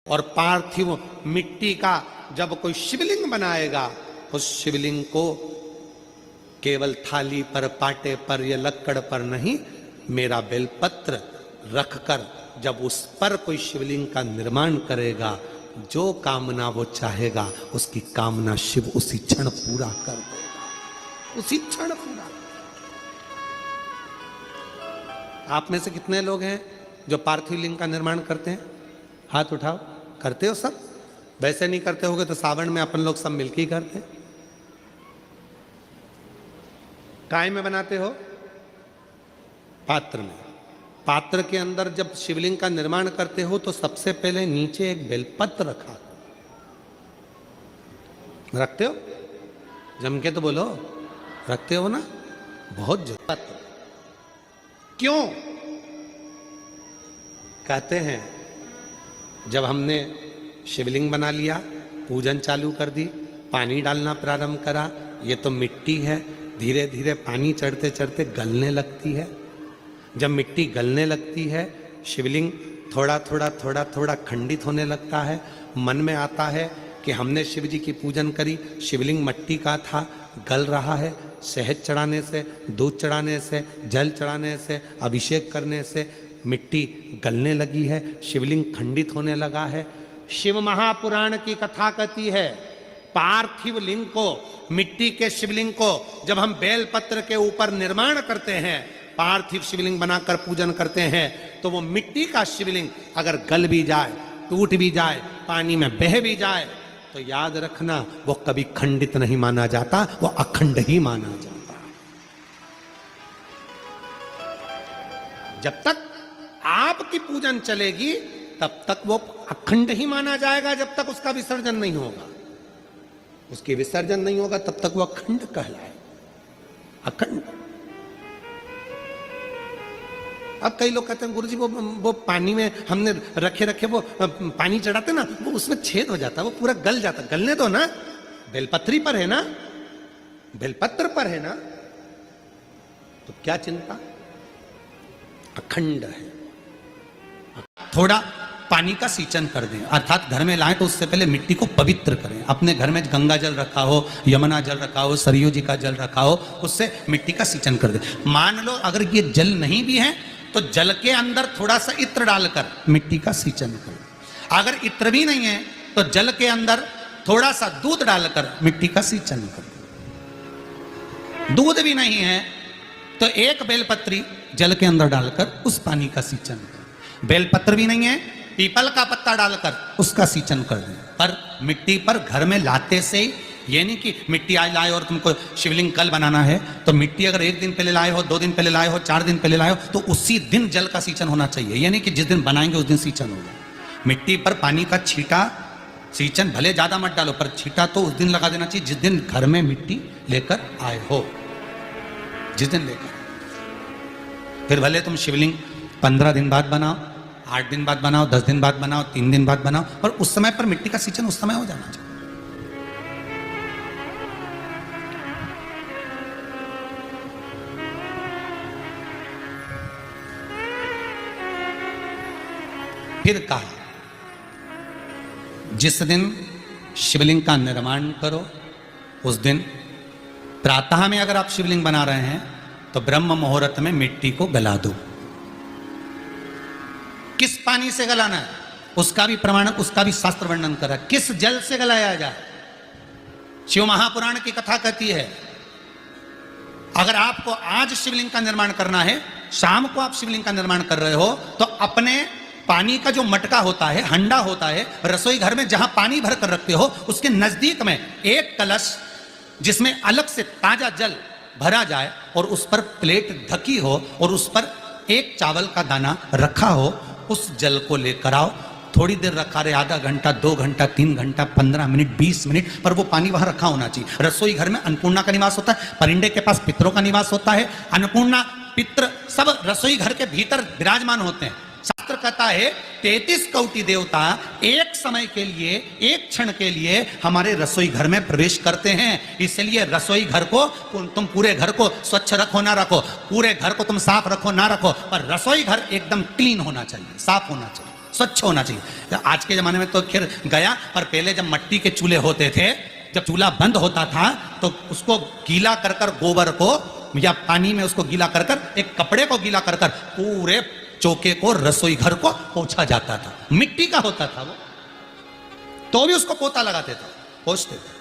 और पार्थिव मिट्टी का जब कोई शिवलिंग बनाएगा, उस शिवलिंग को केवल थाली पर, पाटे पर या लक्कड़ पर नहीं, मेरा बेलपत्र रखकर जब उस पर कोई शिवलिंग का निर्माण करेगा, जो कामना वो चाहेगा उसकी कामना शिव उसी क्षण पूरा कर देगा, उसी क्षण पूरा। आप में से कितने लोग हैं जो पार्थिव लिंग का निर्माण करते हैं? हाथ उठाओ। करते हो सब? वैसे नहीं करते होगे तो सावन में अपन लोग सब मिलके ही करते हैं। काय में बनाते हो? पात्र में। पात्र के अंदर जब शिवलिंग का निर्माण करते हो तो सबसे पहले नीचे एक बेलपत्र रखा, रखते हो? जम के तो बोलो, रखते हो ना? बहुत जरूरत। क्यों? कहते हैं जब हमने शिवलिंग बना लिया, पूजन चालू कर दी, पानी डालना प्रारंभ करा, ये तो मिट्टी है, धीरे धीरे पानी चढ़ते चढ़ते गलने लगती है। जब मिट्टी गलने लगती है, शिवलिंग थोड़ा थोड़ा थोड़ा थोड़ा खंडित होने लगता है। मन में आता है कि हमने शिव जी की पूजन करी, शिवलिंग मिट्टी का था, गल रहा है। शहद चढ़ाने से, दूध चढ़ाने से, जल चढ़ाने से, अभिषेक करने से मिट्टी गलने लगी है, शिवलिंग खंडित होने लगा है। शिव महापुराण की कथा कहती है, पार्थिव लिंग को, मिट्टी के शिवलिंग को जब हम बेलपत्र के ऊपर निर्माण करते हैं, पार्थिव शिवलिंग बनाकर पूजन करते हैं, तो वो मिट्टी का शिवलिंग अगर गल भी जाए, टूट भी जाए, पानी में बह भी जाए, तो याद रखना वो कभी खंडित नहीं माना जाता, वो अखंड ही माना जाता। जब तक आपकी पूजन चलेगी तब तक वो अखंड ही माना जाएगा, जब तक उसका विसर्जन नहीं होगा। उसके विसर्जन नहीं होगा तब तक वो अखंड कहलाए, अखंड। अब कई लोग कहते हैं गुरुजी वो पानी में हमने रखे वो पानी चढ़ाते ना, वो उसमें छेद हो जाता, वो पूरा गल जाता। गलने दो ना, बेलपत्री पर है ना, बेलपत्र पर है ना, तो क्या चिंता, अखंड है। थोड़ा पानी का सींचन कर दें, अर्थात घर में लाएं तो उससे पहले मिट्टी को पवित्र करें। अपने घर में गंगा जल रखा हो, यमुना जल रखा हो, सरयू जी का जल रखा हो, उससे मिट्टी का सींचन कर दें। मान लो अगर ये जल नहीं भी है तो जल के अंदर थोड़ा सा इत्र डालकर मिट्टी का सींचन करें। अगर इत्र भी नहीं है तो जल के अंदर थोड़ा सा दूध डालकर मिट्टी का सींचन करें। दूध भी नहीं है तो एक बेलपत्री जल के अंदर डालकर उस पानी का सींचन करें। बेलपत्र भी नहीं है, पीपल का पत्ता डालकर उसका सींचन कर दें। पर मिट्टी पर घर में लाते से ही, ये नहीं कि मिट्टी आज लाए और तुमको शिवलिंग कल बनाना है, तो मिट्टी अगर 1 दिन पहले लाए हो, 2 दिन पहले लाए हो, 4 दिन पहले लाए हो, तो उसी दिन जल का सींचन होना चाहिए। ये नहीं कि जिस दिन बनाएंगे उस दिन सींचन होगा। मिट्टी पर पानी का छींटा, सींचन भले ज्यादा मत डालो, पर छींटा तो उस दिन लगा देना चाहिए जिस दिन घर में मिट्टी लेकर आए हो, जिस दिन लेकर। फिर भले तुम शिवलिंग 15 दिन बाद बनाओ, 8 दिन बाद बनाओ, 10 दिन बाद बनाओ, 3 दिन बाद बनाओ, और उस समय पर मिट्टी का सींचन उस समय हो जाना चाहिए। फिर कहा, जिस दिन शिवलिंग का निर्माण करो उस दिन प्रातः में अगर आप शिवलिंग बना रहे हैं तो ब्रह्म मुहूर्त में मिट्टी को गला दो। किस पानी से गलाना है उसका भी प्रमाण, उसका भी शास्त्र वर्णन करा। किस जल से गलाया जाए, शिव महापुराण की कथा कहती है, अगर आपको आज शिवलिंग का निर्माण करना है, शाम को आप शिवलिंग का निर्माण कर रहे हो, तो अपने पानी का जो मटका होता है, हंडा होता है, रसोई घर में जहां पानी भर कर रखते हो, उसके नजदीक में एक कलश जिसमें अलग से ताजा जल भरा जाए और उस पर प्लेट ढकी हो और उस पर एक चावल का दाना रखा हो, उस जल को लेकर आओ। थोड़ी देर रखा रहे, आधा घंटा, 2 घंटा, 3 घंटा, 15 मिनट, 20 मिनट, पर वो पानी वहां रखा होना चाहिए। रसोई घर में अन्नपूर्णा का निवास होता है, परिंदे के पास पितरों का निवास होता है, अन्नपूर्णा पित्र सब रसोई घर के भीतर विराजमान होते हैं। शास्त्र कहता है 33 कोटि देवता एक समय के लिए, एक क्षण के लिए हमारे रसोई घर में प्रवेश करते हैं। इसलिए रसोई घर को तुम पूरे घर को स्वच्छ रखो ना रखो, पूरे घर को तुम साफ रखो ना रखो, पर रसोई घर एकदम क्लीन होना चाहिए, साफ होना चाहिए, स्वच्छ होना चाहिए। आज के जमाने में तो खैर गया, पर पहले जब मट्टी के चूल्हे होते थे, जब चूल्हा बंद होता था तो उसको गीला कर कर गोबर को या पानी में उसको गीला कर कर एक कपड़े को गीला कर कर पूरे चौके को रसोई घर को पोंछा जाता था। मिट्टी का होता था वो, तो भी उसको पोता लगाते थे, पोंछते थे।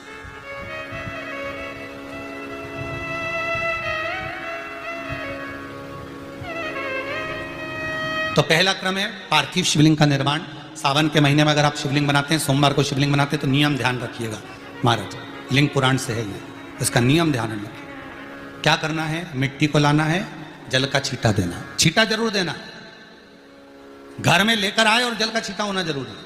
तो पहला क्रम है पार्थिव शिवलिंग का निर्माण। सावन के महीने में अगर आप शिवलिंग बनाते हैं, सोमवार को शिवलिंग बनाते हैं, तो नियम ध्यान रखिएगा महाराज, लिंग पुराण से है ये, इसका नियम ध्यान रखिए। क्या करना है, मिट्टी को लाना है, जल का छींटा देना, छींटा जरूर देना, घर में लेकर आए और जल का छींटा होना जरूरी है।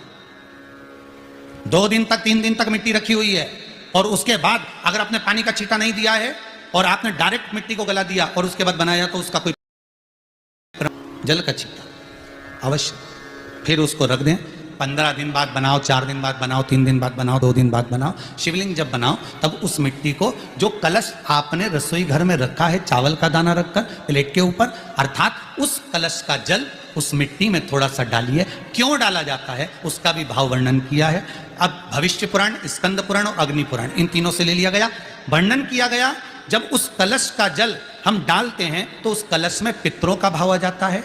2 दिन तक 3 दिन तक मिट्टी रखी हुई है और उसके बाद अगर आपने पानी का छींटा नहीं दिया है और आपने डायरेक्ट मिट्टी को गला दिया और उसके बाद बनाया, तो उसका कोई जल का छींटा अवश्य। फिर उसको रख दें, 15 दिन बाद बनाओ, 4 दिन बाद बनाओ, 3 दिन बाद बनाओ, 2 दिन बाद बनाओ। शिवलिंग जब बनाओ तब उस मिट्टी को, जो कलश आपने रसोई घर में रखा है चावल का दाना रखकर प्लेट के ऊपर, अर्थात उस कलश का जल उस मिट्टी में थोड़ा सा डालिए। क्यों डाला जाता है उसका भी भाव वर्णन किया है। अब भविष्य पुराण, स्कंद पुराण और अग्नि पुराण, इन तीनों से ले लिया गया, वर्णन किया गया। जब उस कलश का जल हम डालते हैं तो उस कलश में पितरों का भाव आ जाता है,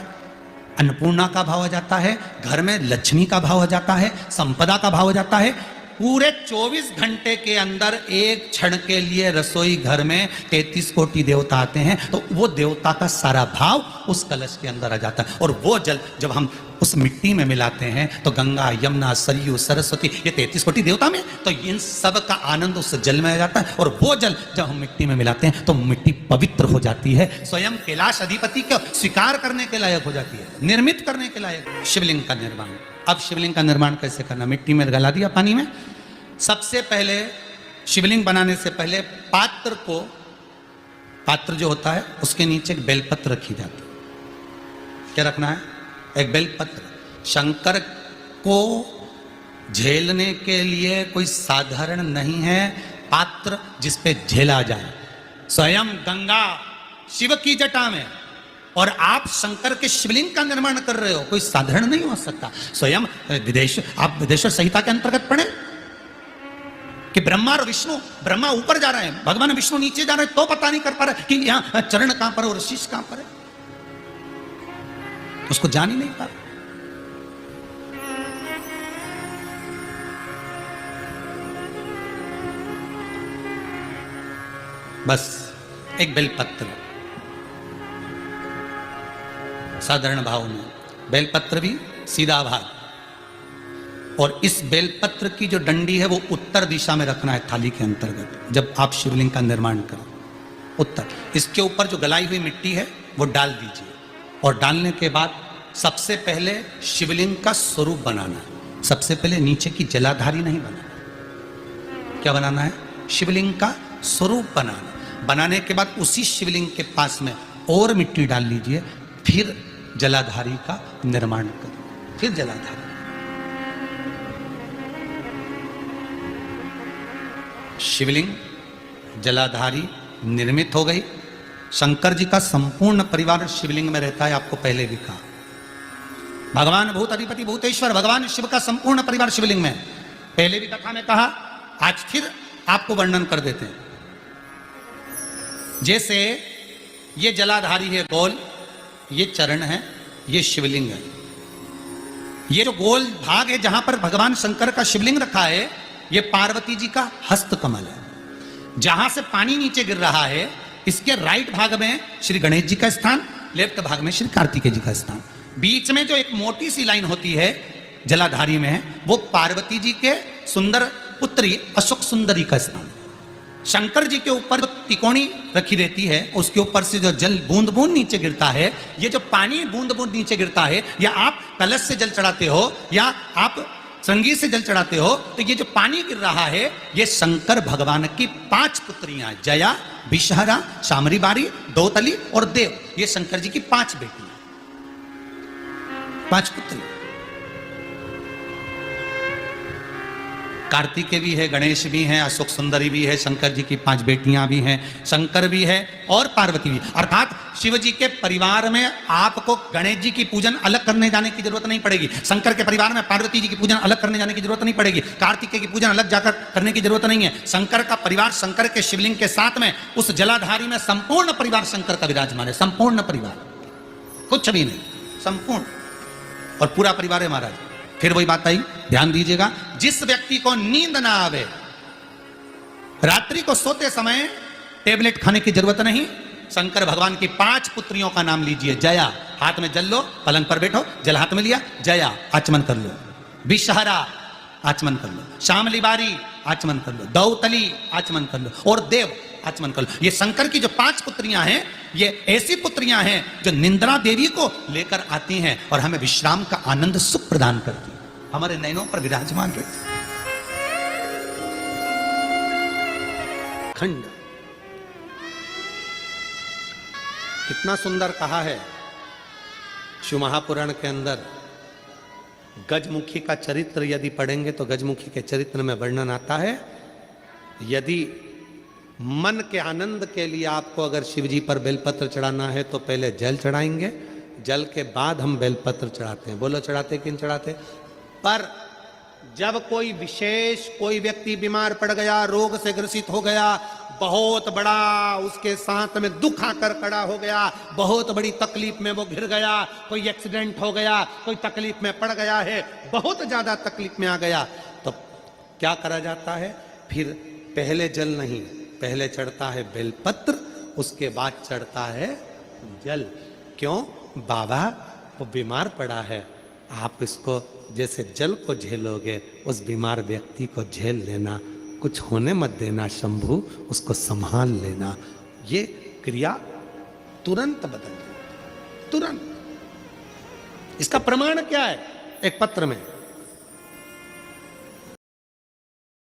अन्नपूर्णा का भाव आ जाता है, घर में लक्ष्मी का भाव आ जाता है, संपदा का भाव आ जाता है। पूरे 24 घंटे के अंदर एक क्षण के लिए रसोई घर में 33 कोटि देवता आते हैं, तो वो देवता का सारा भाव उस कलश के अंदर आ जाता है। और वो जल जब हम उस मिट्टी में मिलाते हैं तो गंगा, यमुना, सरयू, सरस्वती, ये 33 कोटि देवता में, तो इन सब का आनंद उस जल में आ जाता है। और वो जल जब हम मिट्टी में मिलाते हैं तो मिट्टी पवित्र हो जाती है, स्वयं कैलाश अधिपति को स्वीकार करने के लायक हो जाती है, निर्मित करने के लायक। शिवलिंग का निर्माण, अब शिवलिंग का निर्माण कैसे करना, मिट्टी में गला दिया पानी में। सबसे पहले शिवलिंग बनाने से पहले पात्र जो होता है उसके नीचे एक बेलपत्र रखी जाती है। क्या रखना है, एक बेलपत्र। शंकर को झेलने के लिए कोई साधारण नहीं है पात्र जिसपे झेला जाए। स्वयं गंगा शिव की जटा में, और आप शंकर के शिवलिंग का निर्माण कर रहे हो, कोई साधारण नहीं हो सकता। स्वयं आप विदेश्वर संहिता के अंतर्गत पढ़े कि ब्रह्मा और विष्णु, ब्रह्मा ऊपर जा रहे हैं, भगवान विष्णु नीचे जा रहे हैं, तो पता नहीं कर पा रहे कि यहां चरण कहां पर और शीश कहां पर है, उसको जान ही नहीं पा रहे। बस एक बेलपत्र, साधारण भाव में बेलपत्र भी सीधा भाग, और इस बेलपत्र की जो डंडी है वो उत्तर दिशा में रखना है थाली के अंतर्गत। जब आप शिवलिंग का निर्माण करें उत्तर, इसके ऊपर जो गलाई हुई मिट्टी है वो डाल दीजिए, और डालने के बाद सबसे पहले शिवलिंग का स्वरूप बनाना है। सबसे पहले नीचे की जलाधारी नहीं बनाना, क्या बनाना है, शिवलिंग का स्वरूप बनाना। बनाने के बाद उसी शिवलिंग के पास में और मिट्टी डाल लीजिए, फिर जलाधारी का निर्माण करें, फिर जलाधारी। शिवलिंग जलाधारी निर्मित हो गई। शंकर जी का संपूर्ण परिवार शिवलिंग में रहता है, आपको पहले भी कहा। भगवान भूत अधिपति भूतेश्वर भगवान शिव का संपूर्ण परिवार शिवलिंग में, पहले भी कथा में कहा, आज फिर आपको वर्णन कर देते हैं। जैसे ये जलाधारी है गोल, ये चरण है, ये शिवलिंग है। ये जो गोल भाग है जहां पर भगवान शंकर का शिवलिंग रखा है, ये पार्वती जी का हस्त कमल है। जहां से पानी नीचे गिर रहा है, इसके राइट भाग में श्री गणेश जी का स्थान, लेफ्ट भाग में श्री कार्तिकेय जी का स्थान। बीच में जो एक मोटी सी लाइन होती है जलाधारी में, वो पार्वती जी के सुंदर पुत्री अशोक सुंदरी का स्थान। शंकर जी के ऊपर जो तिकोनी रखी रहती है, उसके ऊपर से जो जल बूंद बूंद नीचे गिरता है, ये जो पानी बूंद बूंद नीचे गिरता है, या आप कलश से जल चढ़ाते हो या आप संगीत से जल चढ़ाते हो, तो ये जो पानी गिर रहा है, ये शंकर भगवान की 5 पुत्रियां, जया, विषहरा, शामरीबारी, दौतली और देव, ये शंकर जी की 5 बेटियां, 5 पुत्री। कार्तिकेय भी है, गणेश भी हैं, अशोक सुंदरी भी है, शंकर जी की 5 बेटियां भी हैं, शंकर भी है और पार्वती भी। अर्थात शिव जी के परिवार में आपको गणेश जी की पूजन अलग करने जाने की जरूरत नहीं पड़ेगी, शंकर के परिवार में पार्वती जी की पूजन अलग करने जाने की जरूरत नहीं पड़ेगी, कार्तिकेय की पूजन अलग जाकर करने की जरूरत नहीं है। शंकर का परिवार शंकर के शिवलिंग के साथ में उस जलाधारी में संपूर्ण परिवार शंकर का विराजमान है, संपूर्ण परिवार, कुछ भी नहीं, संपूर्ण और पूरा परिवार है महाराज। फिर वही बात आई, ध्यान दीजिएगा, जिस व्यक्ति को नींद ना आवे, रात्रि को सोते समय टेबलेट खाने की जरूरत नहीं, शंकर भगवान की 5 पुत्रियों का नाम लीजिए। जया, हाथ में जल लो, पलंग पर बैठो, जल हाथ में लिया, जया आचमन कर लो, विषहरा आचमन कर लो, श्यामली बारी आचमन कर लो, दौतली आचमन कर लो और देव आचमन कर लो। ये शंकर की जो 5 पुत्रियां हैं, ये ऐसी पुत्रियां हैं जो निंद्रा देवी को लेकर आती हैं और हमें विश्राम का आनंद सुख प्रदान करती हैं, हमारे नयनों पर विराजमान रहती। खंड कितना सुंदर कहा है शिव महापुराण के अंदर। गजमुखी का चरित्र यदि पढ़ेंगे तो गजमुखी के चरित्र में वर्णन आता है, यदि मन के आनंद के लिए आपको अगर शिव जी पर बेलपत्र चढ़ाना है तो पहले जल चढ़ाएंगे, जल के बाद हम बेलपत्र चढ़ाते हैं। बोलो चढ़ाते कि नहीं चढ़ाते? पर जब कोई विशेष कोई व्यक्ति बीमार पड़ गया, रोग से ग्रसित हो गया, बहुत बड़ा उसके साथ में दुख आकर खड़ा हो गया, बहुत बड़ी तकलीफ में वो घिर गया, कोई एक्सीडेंट हो गया, कोई तकलीफ में पड़ गया है, बहुत ज्यादा तकलीफ में आ गया, तो क्या करा जाता है? फिर पहले जल नहीं, पहले चढ़ता है बेलपत्र, उसके बाद चढ़ता है जल। क्यों? बाबा वो बीमार पड़ा है, आप इसको जैसे जल को झेलोगे उस बीमार व्यक्ति को झेल लेना, कुछ होने मत देना शंभू, उसको संभाल लेना। ये क्रिया तुरंत बदल गई, तुरंत। इसका प्रमाण क्या है? एक पत्र में